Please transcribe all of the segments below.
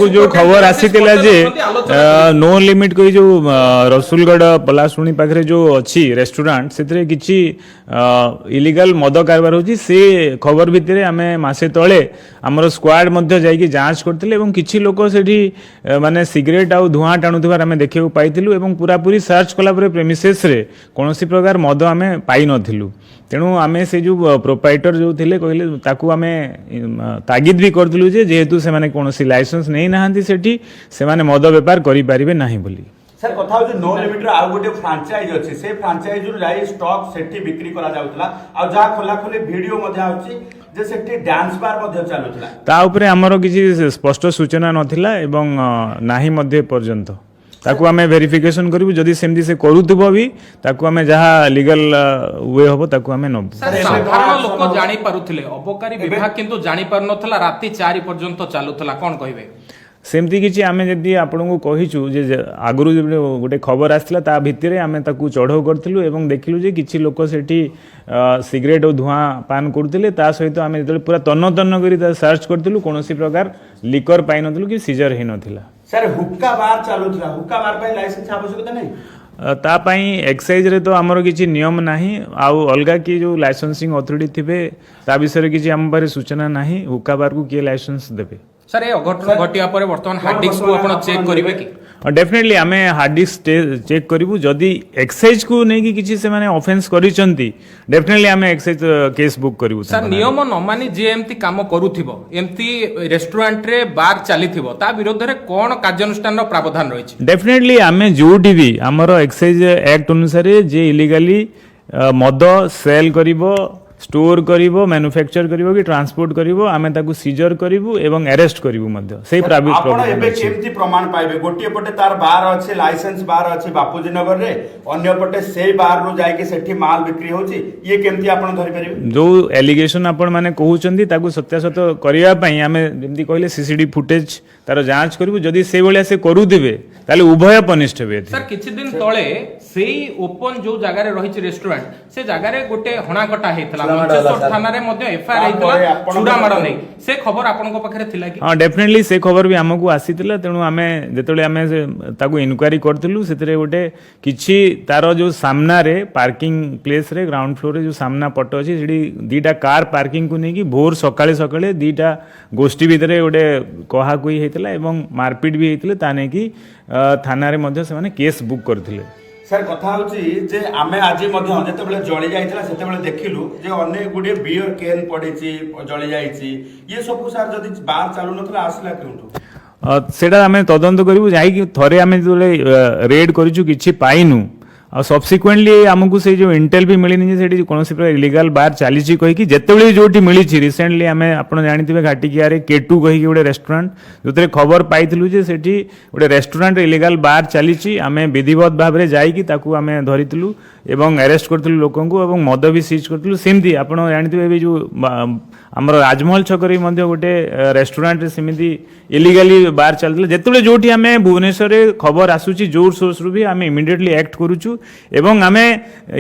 आमको जो खबर आसीला जे नो लिमिट कोई जो रसुलगढ़ पलाशुणी पाखे जो अच्छी रेस्टोरेंट से किसी इलीगल मद कारबार होची से खबर भितर आम मासे तले आमर स्क्वाड मध्य जाइए जांच करते किसी लोक से माने सिगरेट आउ धुआं टाणुवार आम देखा पाइलु और पूरा पूरी सर्च कला प्रेमिसेस रे कौन प्रकार मद आम पाई नथिलु तेणु आम से जो प्रोप्राइटर जो थे कहले ताकू आम तागिद भी करथिलु जे जेहेतु से माने कौन लाइसेंस नहीं नाहांती सेठी से माने मद बेपार करि पारिबे नाही बोली सर कथा हो नो लिमिट आ गोटे फ्रांचाइज अच्छी से फ्रांचाइज रु जाई स्टॉक सेठी बिक्री करा जाउतला आ जा खोला खोली वीडियो मध्ये आउची जे सेठी डांस बार मध्ये चालुतला ता ऊपर हमरो किछि स्पष्ट सूचना नथिला एवं नाही मध्ये पर्यंत ताकू आमे वेरिफिकेशन करिवु जदि सेमदी से करूथबो भी ताकू आमे जहा लीगल वे होबो ताकू आमे नब साधारण लोक जानि पारुथिले अबकारी विभाग किंतु जानि पार नथला राति 4 पर्यंत चालुथला कोन कहिबे सेमती किछि आमे जदि आपनकु कहिछु जे आगरु गोटे खबर आसला ता भितरे आमे ताकू चढ़ाऊ करथिलु एवं देखिलु जे किछि लोक सेठी सिगरेट और धुआं पान करथिले ता सहित आमे जदि पूरा तन्न तन्न करी ता सर्च करथिलु कोनोसी प्रकार लिकर पाइ नथिलु कि सीजर हे नथिला सर हुक्का बार चालुथला हुक्का बार पय लाइसेंस आवश्यकता नहीं तापाई एक्साइज रे तो आमर किसी नियम नाही आउ अलगा की जो लाइसेंसिंग अथॉरिटी थिबे ता विषय किसी आम बारे सूचना नाही हुक्का बार को किए लाइसेंस देबे सर ए अघटन घटिया परे वर्तमान हार्ड डिस्क को आपण चेक करिवे कि डेफिनेटली आमे हार्ड डिस्क चेक करिवु जदि एक्साइज को नै कि किछि से माने ऑफेंस करिसंती डेफिनेटली आमे एक्साइज केस बुक करिवु सर नियम न मानी जे एमती काम करूथिबो एमती रेस्टोरेंट रे बार चलीथिबो ता विरोध रे कोन कार्यानुष्ठान रो प्रावधान रहिछि डेफिनेटली आमे जोटी भी हमर एक्साइज एक्ट अनुसार जे इलीगली मद सेल करिवो स्टोर करिवो मैन्युफैक्चर करिवो कि ट्रांसपोर्ट करिवो आमे ताकू सीजर करिवो एवं अरेस्ट करिवो मध्य सेही प्रावित आपण एबे केमती प्रमाण पाइबे गोटिए पटे तार बार अछि लाइसेंस बार अछि बापूजी नगर रे अन्य पटे सेही बार रो जाय के सेठी माल बिक्री होछि ये केमती आपण धरि परिबे जो एलिगेशन आपण माने कहउचंदी ताकू सत्यासत करिया पई आमे जेमती कहले सीसीडी फुटेज तार जांच करिवो जदि से भलिया से करू देबे ताले उभय पनिष्ठ हेबे सर किछि दिन तळे सेही ओपन जो जगह रे रहिछि रेस्टोरेंट से जगह रे गोटे हणाकटा हेतला मंचेश्वर थाना रे मध्ये एफआईआर हेतला चूड़ा मार नै से खबर आपनको पाखरे थिला कि हां डेफिनेटली से खबर भी हमकु आसीतिला तेनु आमे जेतले आमे ताकू इन्क्वायरी करथिलु सेतरे गोटे किछि तारो जो सामना रे पार्किंग प्लेस रे ग्राउंड फ्लोर रे जो सामना पट अछि सेडी दीटा कार पार्किंग को नै कि भोर सकाळे सकाळे दीटा गोष्ठी भितरे गोटे कहा कोई हेतला एवं मारपीट भी हेतले ता नै कि थाना रे मध्ये से माने केस बुक करथिले सर कथा होची जे आमे आज मध्ये जेतेबेले जळी जाइतला सेतेबेले देखिलु जे अनेक गुडे बियर कैन पडिची जळी जाइची ये सब सर जदी बार चालू नथला आसला केउंटू सेटा आमे तदंत करिवु जाई कि थरे आमे जोले रेड करिछु किछि पाइनु और सब्सिक्वेंटली आमको से जो इंटेल भी मिलनी से कौन प्रकार इलीगल बार चली कहीकि जिते जो मिली रिसेंटली आम आप जानते घाटिकिया केटू कहीकि गोटे रेस्टोरेंट जो खबर पाइलु से गोटे रेस्टोरेंट इलीगल बार चली आम विधिवत भाव में जाकि आम धरीलु एवं अरेस्ट करूँ लोक मद भी सीज करूँ सेमती आप जानते जो आम राजमहल छकरी गोटे रेस्टोरेंट सेमती इलीगली बार चलता जिते जो आम भुवनेश्वर खबर आसूची जोर सोर्स रू भी आम इमिडिएटली एक्ट करूँ एवं आमे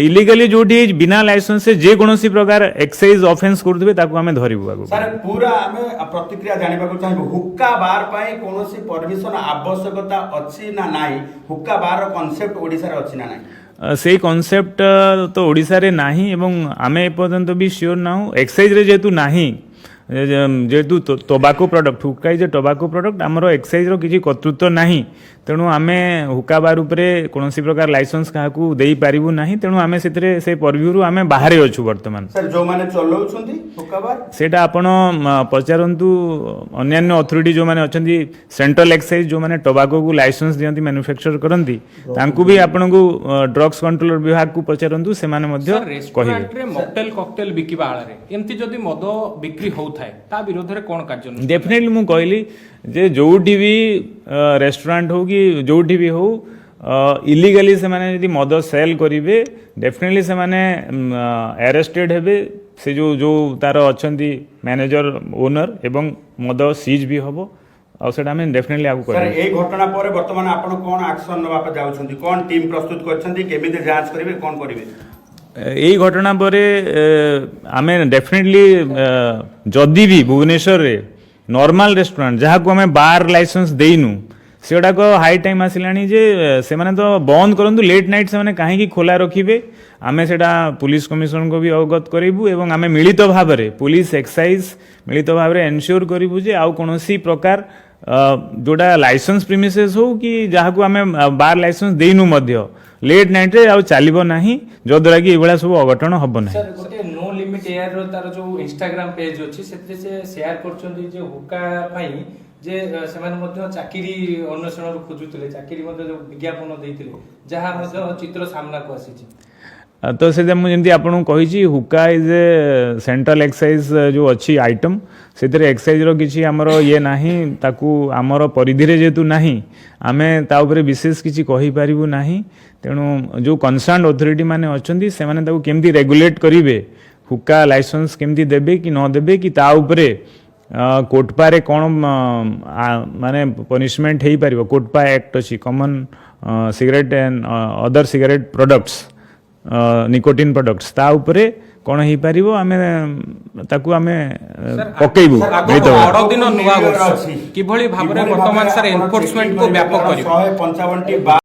इलीगली जोटी बिना लाइसेंस से जे कोनोसी प्रकार एक्साइज ऑफेंस करथबे ताको आमे धरिबु सर पूरा आमे प्रतिक्रिया जानिबा को चाहिबो हुक्का बार पई कोनोसी परमिशन आवश्यकता अछि ना नाही हुक्का बार कांसेप्ट ओडिसा रे अछि ना नाही से कांसेप्ट तो ओडिसा रे नाही एवं आमे पर्यंत भी श्योर नाउ एक्साइज रे जेतु नाही जेहेतु टोबाको प्रोडक्ट हुक्का इज ए टोबाको प्रोडक्ट आमर एक्साइज रो किछि कर्तृत्व नाही तेणु आमे हुक्का बार उपरे कोनोसी प्रकार लाइसेंस काहाकू देई पारिबु नाही तेणु आमे सेतरे से परव्यू रु आमे बाहरे अछु वर्तमान सर जो माने चलौछंती हुक्का बार सेटा आपण पचारंतु अन्यान्य अथॉरिटी जो माने अछंती सेंट्रल एक्साइज जो माने टोबाको को लाइसेंस दियंती मैन्युफैक्चर करंती तांकू भी आपनको ड्रग्स कंट्रोलर विभाग को पचारंतु से माने मध्य कहिबे रे मॉकटेल कॉकटेल बिकिबा आळे एमती जदी मद बिक्री होउथाय ता विरोध रे कोन कार्य डेफिनेटली मु कहली जे जोठी भी रेस्टोरेंट हो कि जोठी भी हो इलीगली से माने यदि मद सेल करिवे डेफिनेटली से माने अरेस्टेड हेबे से जो तार अछंती मैनेजर ओनर एवं मद सीज भी हबो और सेटा हमें डेफिनेटली आगु सर ए घटना पर वर्तमान आपण कोन एक्शन नबा पर जाउछंती कोन टीम प्रस्तुत करछंती केमिते जांच करिवे कोन करिवे एई घटना पर आमे डेफिनेटली जदी भी भुवनेश्वर रे नॉर्मल रेस्टोरेंट जहाँ को आम बार लाइसेंस देनु सेगुड़ाक हाई टाइम आसिलानी जे से माने तो बंद करंतु लेट नाइट से माने काहे खोला रखिबे आमे सेटा पुलिस कमिशनर को भी अवगत करिबु एवं आमे मिलित भाव में पुलिस एक्साइज मिलित भाव में एनश्योर करिबु जे आउ कोनोसी प्रकार जोड़ा लाइसेंस प्रिमिसेस हो कि जहाँ को आमे बार लाइसेंस देनु मध्य लेट नाइट रे आउ चलिबो नाही जो द्वारा कि एभला सब अघटन हबो नाही। सर गोटे नो लिमिट एयर रो तार जो इंस्टाग्राम पेज अछि सेते से शेयर करछन जे हुक्का पई जे सेमान मध्ये चाकरी अन्वेषण रो खोजुतले चाकरी मध्ये जो विज्ञापन देइतिले जहा मध्ये चित्र सामना को आसीछि तो से जमी आपको कही हुक्का इज ए सेंट्रल एक्साइज जो अच्छी आइटम से एक्साइज रि आमर ये ना ताकू आमर परिधि जेहेतु ना आमे ता उपरे विशेष किसी कहीपरू ना तेणु जो कंसर्न अथॉरिटी माने अच्छी से माने ताकू केमती रेगुलेट करेंगे हुक्का लाइसेंस केमती देबे कि न देबे कि ता उपरे कोटपारे कौन माने पनिशमेंट हो पार कोटपा एक्ट अच्छी common cigarette and other cigarette products nicotine products ता उपरे कौन हो पार आमे ताकू आमे पकेइबु बड़ दिन नुआ वर्ष किभली भाबरे वर्तमान सर एनफोर्समेंट को व्यापक करियो 155